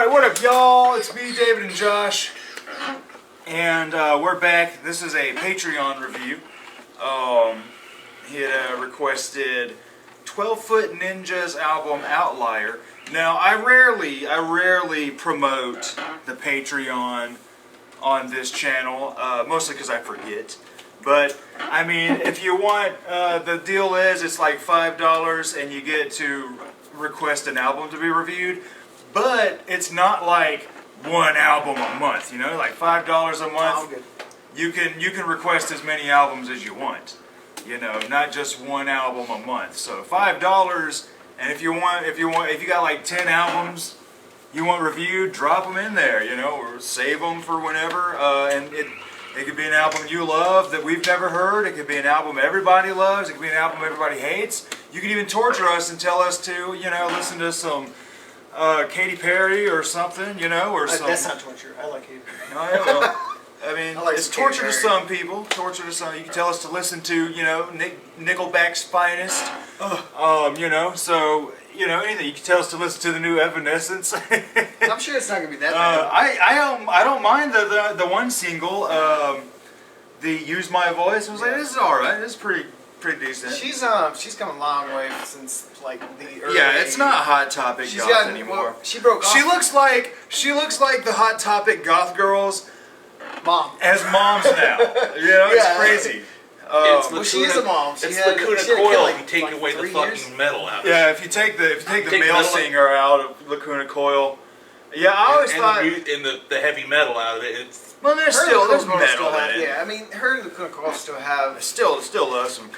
Alright, what up y'all? It's me, David and Josh. And we're back. This is a Patreon review. He had requested 12 Foot Ninja's album Outlier. Now I rarely promote the Patreon on this channel, mostly because I forget. But I mean, if you want, the deal is it's like $5 and you get to request an album to be reviewed. But it's not like one album a month, you know, like $5 a month. You can request as many albums as you want, you know, not just one album a month. So $5, and if you got like 10 albums you want reviewed, drop them in there, you know, or save them for whenever. And it could be an album you love that we've never heard. It could be an album everybody loves. It could be an album everybody hates. You can even torture us and tell us to, you know, listen to some Katy Perry or something, you know, or some... That's not torture. I like Katy Perry. Oh, yeah, well, I mean, I like it's torture to some people. Torture to some. You can tell us to listen to, you know, Nickelback's Finest. You know, so, you know, anything. You can tell us to listen to the new Evanescence. I'm sure it's not gonna be that bad. I don't mind the one single, the Use My Voice. I was like, this is all right. This is pretty decent. She's come a long way since like the early. Yeah, it's not Hot Topic goth anymore. Well, she broke off. She looks like the Hot Topic goth girls. Mom. As moms now. You know, it's crazy. Well, she is a mom. It's Lacuna Coil if you take away the fucking metal out of it. Yeah, if you take the male singer out of Lacuna Coil. Yeah, I always thought... And the heavy metal out of it, it's... Well, there's metal in it. Yeah, I mean, her and Lacuna Coil still have... Still love some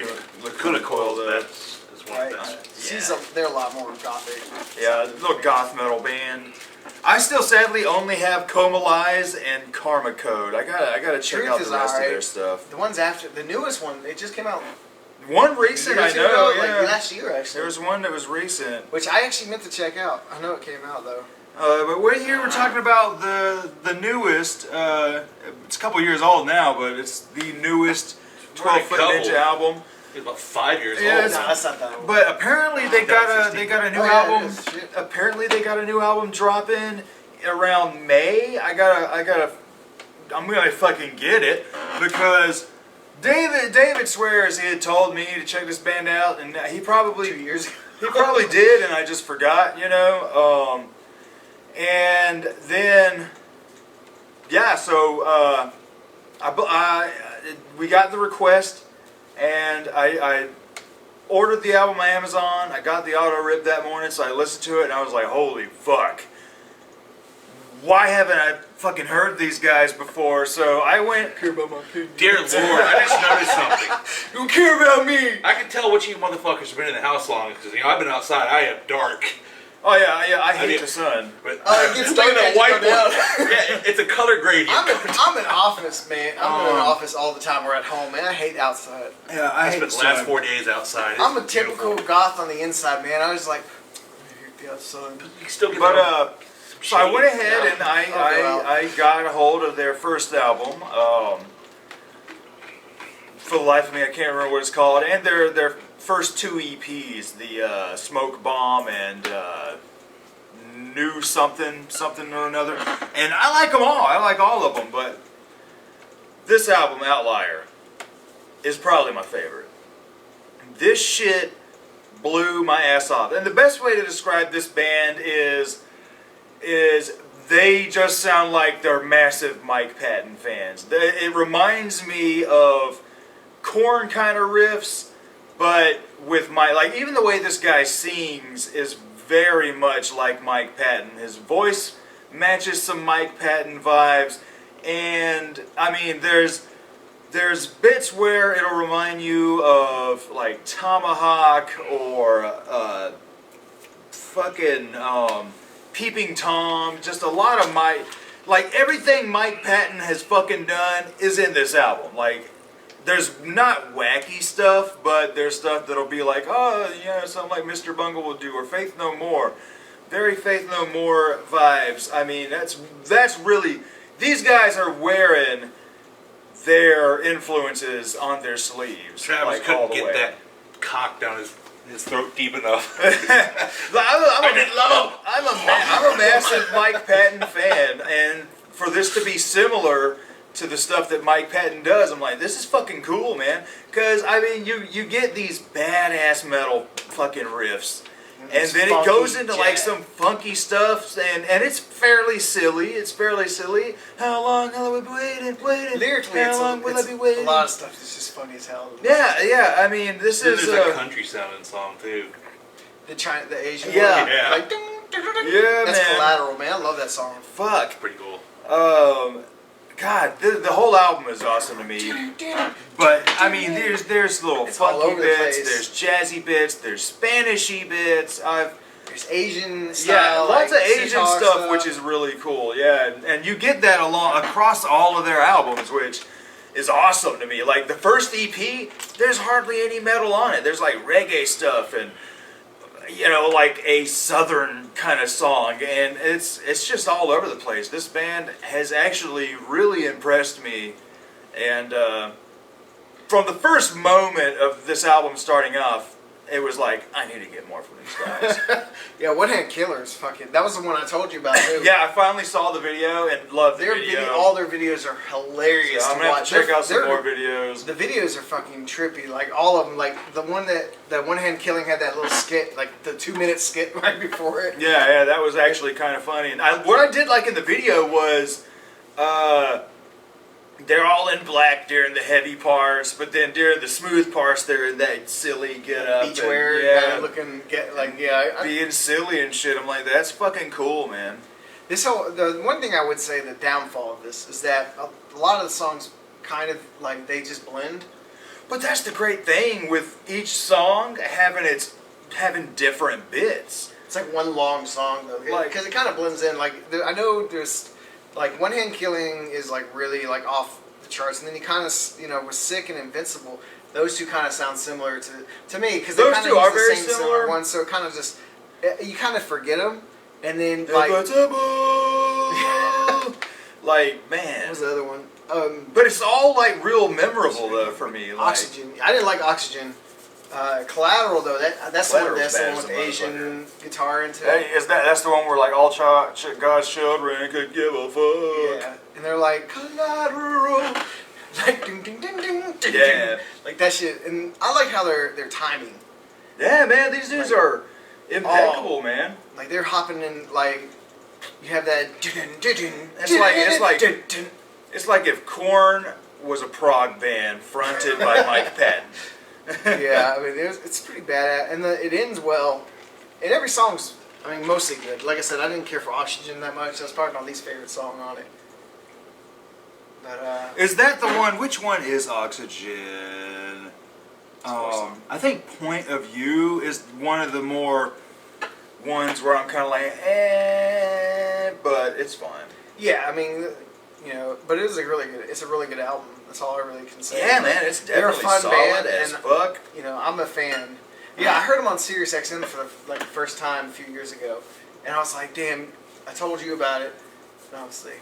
Lacuna Coil, though. That's one of them. They're a lot more gothic. Yeah, a little goth metal band. I still sadly only have Coma Lies and Karma Code. I gotta check out the rest of their stuff. The ones after the newest one, it just came out. One recent, I know. Like last year, actually. There was one that was recent, which I actually meant to check out. I know it came out though. But we're talking about the newest. It's a couple years old now, but it's the newest 12 Foot Ninja album. It's about 5 years old. No, that's not that old. But apparently they got a new album. Apparently they got a new album dropping around May. I'm gonna fucking get it because David swears he had told me to check this band out, and he probably 2 years ago. He probably did, and I just forgot, you know. And then yeah, so we got the request. And I ordered the album on Amazon. I got the auto rip that morning, so I listened to it, and I was like, holy fuck. Why haven't I fucking heard these guys before? So I went... Dear Lord, I just noticed something. You don't care about me! I can tell what you motherfuckers have been in the house long, because, you know, I've been outside, I have dark. Oh yeah, I hate the sun. But it gets dark that white one. Yeah, it's a color gradient. I'm in office, man. I'm in an office all the time. We're at home, man. I hate outside. Yeah, I hate spent the last 4 days outside. I'm a typical goth on the inside, man. I was like, I hate the outside. You can still get so I went ahead and I got a hold of their first album. For the life of me, I can't remember what it's called, and their first two EPs, the Smoke Bomb and New something or another. And I like them all. I like all of them, but this album, Outlier, is probably my favorite. This shit blew my ass off. And the best way to describe this band is they just sound like they're massive Mike Patton fans. It reminds me of Korn kind of riffs, but with like even the way this guy sings is very much like Mike Patton. His voice matches some Mike Patton vibes, and I mean there's bits where it'll remind you of like Tomahawk or fucking Peeping Tom. Just a lot of like everything Mike Patton has fucking done is in this album. Like, there's not wacky stuff, but there's stuff that'll be like, oh, yeah, something like Mr. Bungle will do, or Faith No More. Very Faith No More vibes. I mean, that's really... These guys are wearing their influences on their sleeves. Travis like, all couldn't the get way. that cock down his his throat deep enough. I'm a massive Mike Patton fan, and for this to be similar to the stuff that Mike Patton does, I'm like, this is fucking cool, man. Because, I mean, you get these badass metal fucking riffs, and then it goes into like some funky stuff, and it's fairly silly. It's fairly silly. How long will I be waiting? Lyrically, how long will I be waiting? A lot of stuff is just funny as hell. Yeah. I mean, this Then is there's a country sounding song too. The Asian Yeah. one. Yeah. Like, yeah, that's man. Collateral, man. I love that song. Fuck. It's pretty cool. God, the whole album is awesome to me. But I mean, there's little It's all funky over the bits, place. there's jazzy bits, there's Spanishy bits. There's Asian Yeah, style, lots like, of Asian sitar stuff, which is really cool. Yeah, and you get that across all of their albums, which is awesome to me. Like the first EP, there's hardly any metal on it. There's like reggae stuff and like a southern kind of song, and it's just all over the place. This band has actually really impressed me, and from the first moment of this album starting off, it was like, I need to get more from these guys. Yeah, One Hand Killers, fucking. That was the one I told you about too. Yeah, I finally saw the video and loved the video. All their videos are hilarious. So I'm gonna have to check out some more videos. The videos are fucking trippy. Like all of them. Like the one that One Hand Killing had that little skit, like the 2-minute skit right before it. Yeah, that was actually kind of funny. And what I did like in the video was, they're all in black during the heavy parts, but then during the smooth parts, they're in that silly get up, Beachwear, being silly and shit. I'm like, that's fucking cool, man. The one thing I would say, the downfall of this is that a lot of the songs kind of like they just blend. But that's the great thing with each song having different bits. It's like one long song though, because it kind of blends in. Like I know there's like One Hand Killing is like really like off the charts, and then he kind of was Sick and Invincible. Those two kind of sound similar to me because they kind of use the same similar ones. So it kind of just you kind of forget them, and then like like man, what was the other one? But it's all like real memorable though for me. Like, Oxygen. I didn't like Oxygen. Collateral though, that's the one with the Asian guitar into it. That's the one where like all God's children could give a fuck. Yeah, and they're like Collateral, like ding ding ding ding ding, yeah, like that shit. And I like how they're timing. Yeah, man, these dudes are impeccable, man. Like they're hopping in, like you have that. It's like if Korn was a prog band fronted by Mike Patton. Yeah, I mean it's pretty badass, and it ends well. And every song's, I mean, mostly good. Like I said, I didn't care for Oxygen that much. That's probably my least favorite song on it. But is that the one? Which one is Oxygen? I think Point of View is one of the more ones where I'm kind of like, but it's fine. Yeah, I mean, but it is it's a really good album. That's all I really can say. Yeah, man, it's definitely fun solid band, as and, fuck. I'm a fan. Yeah, I heard them on Sirius XM for the first time a few years ago, and I was like, damn, I told you about it, obviously.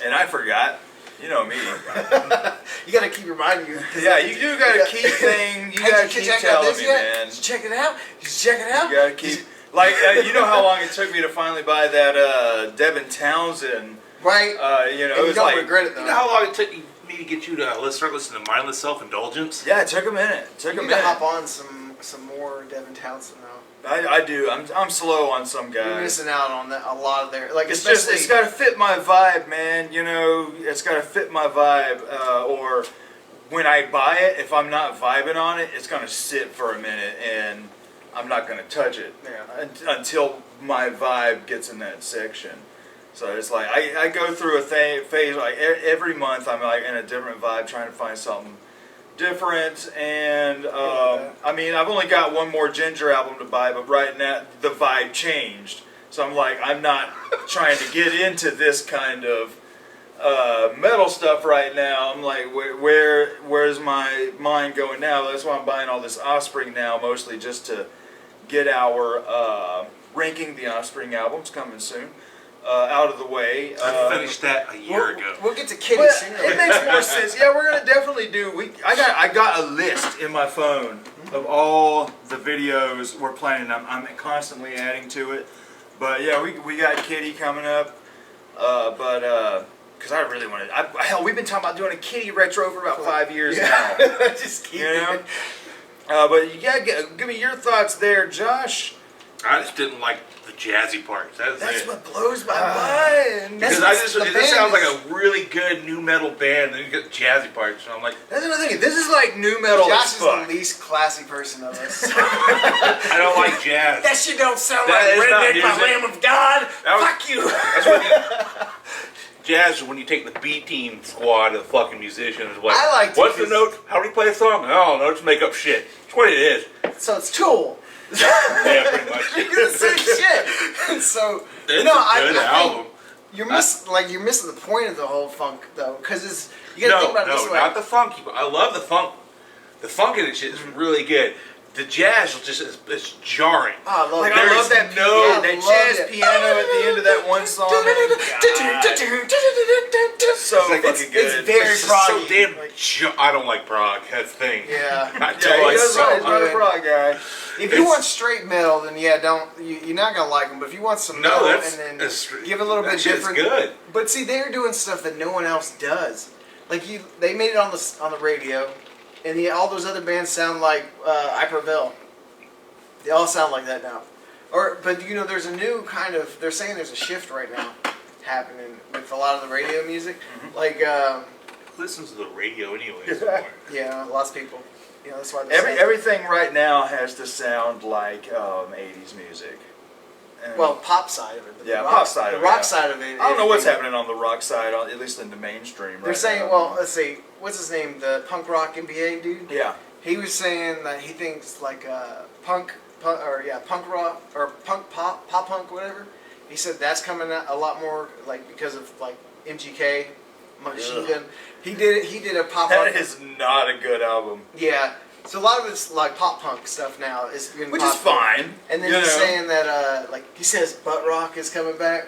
And I forgot. You know me. You gotta keep reminding you. Yeah, you do gotta keep saying. You gotta keep telling me, man. Did you check it out? Did you check it out? You gotta keep. Like, you know how long it took me to finally buy that Devin Townsend. Right. It you was don't like, regret it though. You know how long it took me to get you to start listening to Mindless Self-Indulgence? Yeah, it took a minute. You need to hop on some more Devin Townsend though. I do. I'm slow on some guys. You're missing out on a lot of their It's got to fit my vibe, man. It's got to fit my vibe. Or when I buy it, if I'm not vibing on it, it's gonna sit for a minute and I'm not gonna touch it until my vibe gets in that section. So it's like I go through a phase like every month. I'm like in a different vibe, trying to find something different. And I mean, I've only got one more Ginger album to buy, but right now the vibe changed. So I'm like, I'm not trying to get into this kind of metal stuff right now. I'm like, where's my mind going now? That's why I'm buying all this Offspring now, mostly just to get our ranking the Offspring albums coming soon. out of the way. I finished that a year ago. We'll get to Kitty But sooner. it makes more sense. Yeah, we're gonna definitely do. I got a list in my phone of all the videos we're planning. I'm constantly adding to it. But yeah, we got Kitty coming up. Because I really wanted. Hell, we've been talking about doing a Kitty retro for about 5 years now. Just keep You know. it. But you gotta give me your thoughts there, Josh. I just didn't like the jazzy parts. That's it. what blows my mind. Because this sounds like a really good new metal band, and you get jazzy parts, and I'm like, That's another thing. This is like new metal Josh as is fuck. the least classy person of us. I don't like jazz. That shit don't sound That is like not Redneck by music. Lamb of God. That was- Fuck you. That's what jazz is when you take the B team squad of fucking musicians. Like, I like to what's the just- note? How do you play a song? Oh, no, just make up shit. It's what it is. So it's Tool. Yeah, pretty much. You're the same shit. And so It's no, a good I album. think you're missing the point of the whole funk though, because you gotta think about it this way. Not the funky. I love the funk. The funk in it shit is really good. The jazz is jarring. Oh, I love Like it. I love that I that love jazz it. piano at the end of that one song. So It's like, fucking good. it's very It's just so proggy. damn. I don't like prog. That's the thing. Yeah. I Yeah, don't he like does prog. right. He's not a good. prog guy. If you It's- want straight metal, then yeah, you're not gonna like them. But if you want some No, metal that's and then that's- give it a little that bit shit's different, good. But see, they're doing stuff that no one else does. Like they made it on the radio, and all those other bands sound like Iperville. They all sound like that now. But there's a new kind of. They're saying there's a shift right now happening with a lot of the radio music. Like, Listens to the radio anyways. More. yeah, lots of people. That's why. Everything right now has to sound like 80s music. And Well, pop side of it. But Yeah, the pop side The of it, rock yeah. side of it. I don't know what's is- happening on the rock side, at least in the mainstream. They're right saying, now. well, let's see, what's his name? The punk rock NBA dude. Yeah. He was saying that he thinks like punk rock or punk pop punk, whatever. He said that's coming out a lot more like because of like MGK, Machine Ugh. Gun. He did a pop That punk. is not a good album. Yeah. So a lot of it's like pop punk stuff now is being Which is popular. fine. And then you he's know. saying that like he says butt rock is coming back.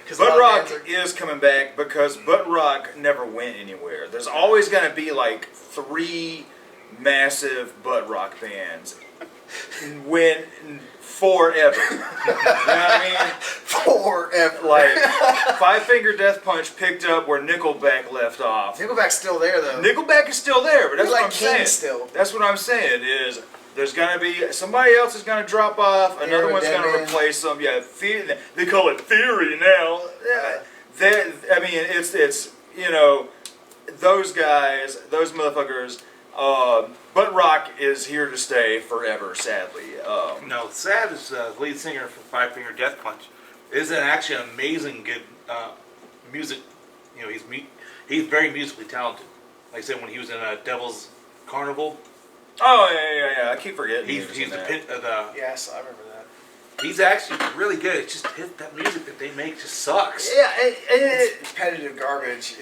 'Cause a Butt lot of rock bands is coming back because butt rock never went anywhere. There's always going to be like 3 massive butt rock bands. When forever. You know what I mean? forever. Like Five Finger Death Punch picked up where Nickelback left off. Nickelback's still there though. Nickelback is still there, but that's They're what like I'm saying. King still. That's what I'm saying is there's gonna be somebody else is gonna drop off, another one's Dead gonna Man. replace them. Yeah, they call it theory now. Yeah, I mean, it's those guys, those motherfuckers. Butt rock is here to stay forever, sadly. No, Sad is the lead singer for Five Finger Death Punch. Is actually an amazing good music. He's very musically talented. Like I said, when he was in Devil's Carnival, Oh yeah. I keep forgetting. he's he was in the that. pit of the. Yes, I remember that. He's actually really good. It's just that music that they make just sucks. Yeah, it's repetitive garbage.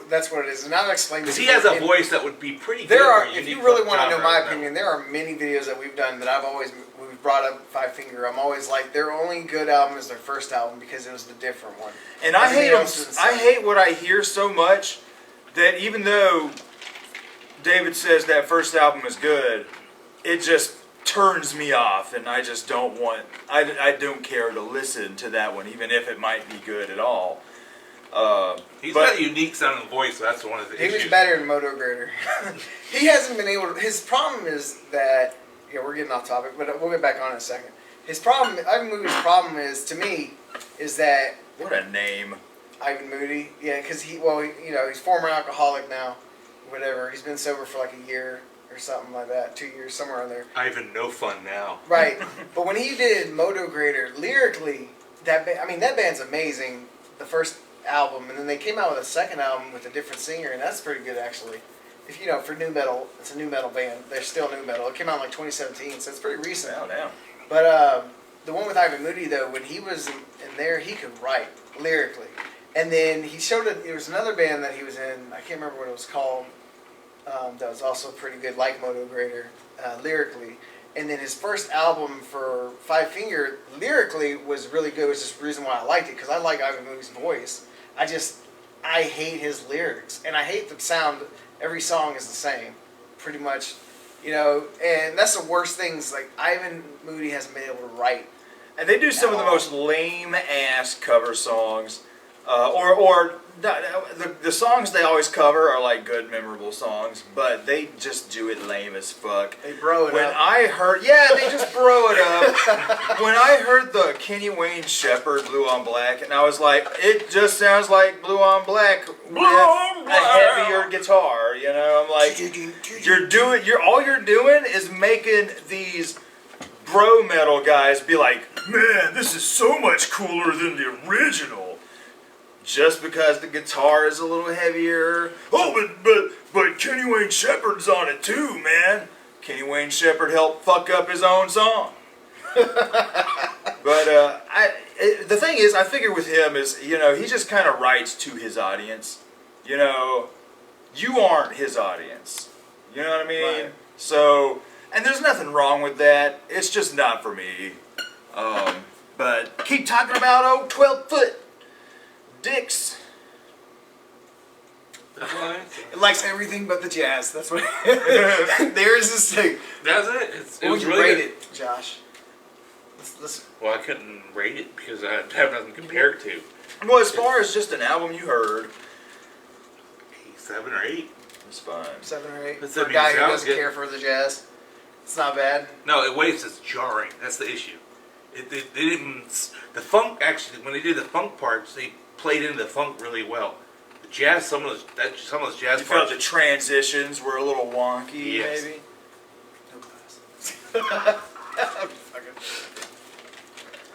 That's what it is. And I've explained Because this. he has a before. voice that would be pretty good. There for are, a if unique you really want to know genre my right now. opinion, there are many videos that we've done that we've brought up Five Finger. I'm always like, their only good album is their first album because it was the different one. And I hate Everything them. else is the I same. hate what I hear so much that even though David says that first album is good, it just turns me off, and I just don't want. I don't care to listen to that one, even if it might be good at all. He's but- got a unique sounding voice, so that's one of the He issues. was better in Moto Grader. He hasn't been able to. His problem is that. Yeah, we're getting off topic, but we'll get back on in a second. His problem, Ivan Moody's problem is, to me, is that What a name! Ivan Moody, yeah, because he's former alcoholic now, whatever. He's been sober for like a year or something like that, 2 years, somewhere in there. Ivan No Fun Now. Right, but when he did Moto Grader, lyrically, that band's amazing. The first album, and then they came out with a second album with a different singer, and that's pretty good actually. If for new metal, it's a new metal band. They're still new metal. It came out in like 2017, so it's pretty recent. Oh damn! But the one with Ivan Moody, though, when he was in there, he could write lyrically. And then he showed it. There was another band that he was in. I can't remember what it was called. That was also pretty good, like Moto Grader, lyrically. And then his first album for Five Finger, lyrically, was really good, which is the reason why I liked it, because I like Ivan Moody's voice. I hate his lyrics, and I hate the sound. Every song is the same, pretty much, and that's the worst things, like, Ivan Moody hasn't been able to write. And they do some of the most lame-ass cover songs. Or the songs they always cover are like good, memorable songs, but they just do it lame as fuck. They bro it up. They just bro it up. When I heard the Kenny Wayne Shepherd Blue on Black, and I was like, it just sounds like Blue on Black with a heavier guitar. I'm like, all you're doing is making these bro metal guys be like, man, this is so much cooler than the original. Just because the guitar is a little heavier. Oh, but Kenny Wayne Shepherd's on it too, man. Kenny Wayne Shepherd helped fuck up his own song. But the thing is, I figure with him is, he just kind of writes to his audience. You aren't his audience. You know what I mean? Right. So, and there's nothing wrong with that. It's just not for me. But keep talking about old 12-foot dicks. It likes everything but the jazz. That's what. There's this thing. That's it. It What was would you really rate good. it, Josh? Let's Well, I couldn't rate it because I have nothing to compare it to. Well, as far as just an album you heard, 7 or 8. it's fine. 7 or 8. That's For a the guy who sounds doesn't good. care for the jazz, it's not bad. No, the way it's just jarring. That's the issue. They didn't. The funk actually, when they did the funk parts, they played into the funk really well. The jazz, some of those jazz You parts. felt the transitions were a little wonky, Yes. maybe.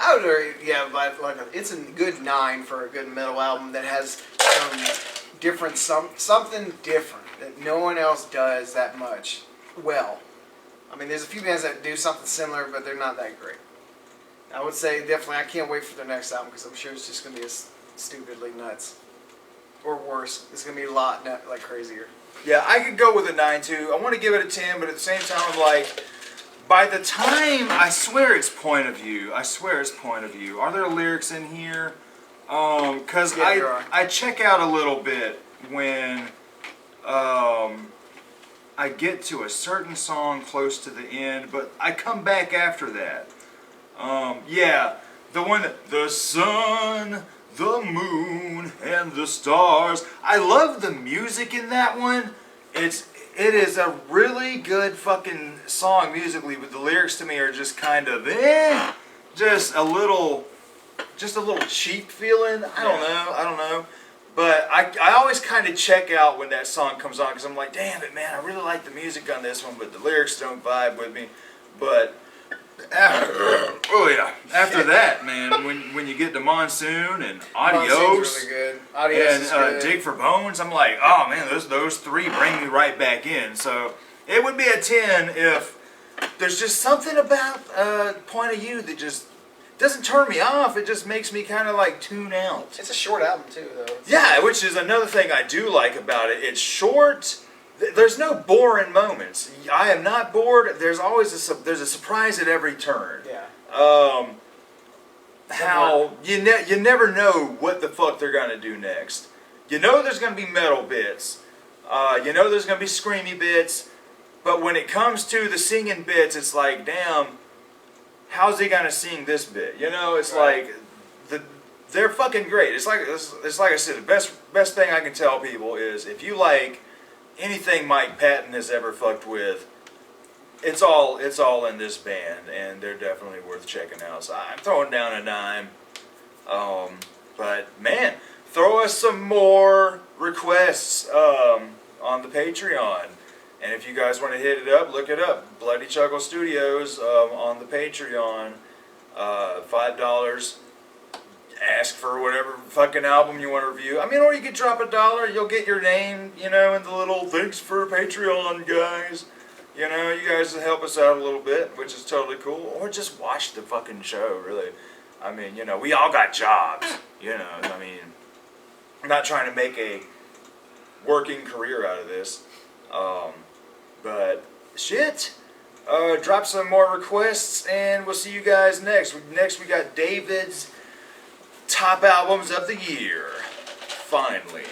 I would rate, but it's a good 9 for a good metal album that has some different, something different that no one else does that much well. I mean, there's a few bands that do something similar, but they're not that great. I would say definitely, I can't wait for their next album because I'm sure it's just going to be as stupidly nuts. Or worse, it's going to be a lot crazier. Yeah, I could go with a 9 too. I want to give it a 10, but at the same time, I'm like, by the time, I swear it's point of view. Are there lyrics in here? Because Yeah, I check out a little bit when I get to a certain song close to the end, but I come back after that. The one that, the sun, the moon, and the stars. I love the music in that one. It is a really good fucking song musically, but the lyrics to me are just kind of just a little cheap feeling. I don't know. But I always kind of check out when that song comes on because I'm like, damn it, man, I really like the music on this one, but the lyrics don't vibe with me. But after that, man, when you get to Monsoon and Adios, Monsoon's really good. Adios is and good. Dig for Bones, I'm like, oh man, those three bring me right back in. So it would be a 10 if there's just something about Point of View that just doesn't turn me off. It just makes me kind of like tune out. It's a short album too, though. Yeah, which is another thing I do like about it. It's short. There's no boring moments. I am not bored. There's always there's a surprise at every turn. Yeah. How you never know what the fuck they're gonna do next. You know there's gonna be metal bits. You know there's gonna be screamy bits. But when it comes to the singing bits, it's like, damn, how's he gonna sing this bit? It's Right. like they're fucking great. It's like I said, the best thing I can tell people is if you like anything Mike Patton has ever fucked with, it's all in this band, and they're definitely worth checking out. So I'm throwing down a 9. But man, throw us some more requests on the Patreon. And if you guys want to hit it up, look it up. Bloody Chuckle Studios on the Patreon. $5. Ask for whatever fucking album you want to review. I mean, or you could drop $1. You'll get your name, in the little thanks for Patreon, guys. You guys help us out a little bit, which is totally cool. Or just watch the fucking show, really. I mean, we all got jobs. I mean, I'm not trying to make a working career out of this. But shit. Drop some more requests, and we'll see you guys next. Next, we got David's top albums of the year. Finally.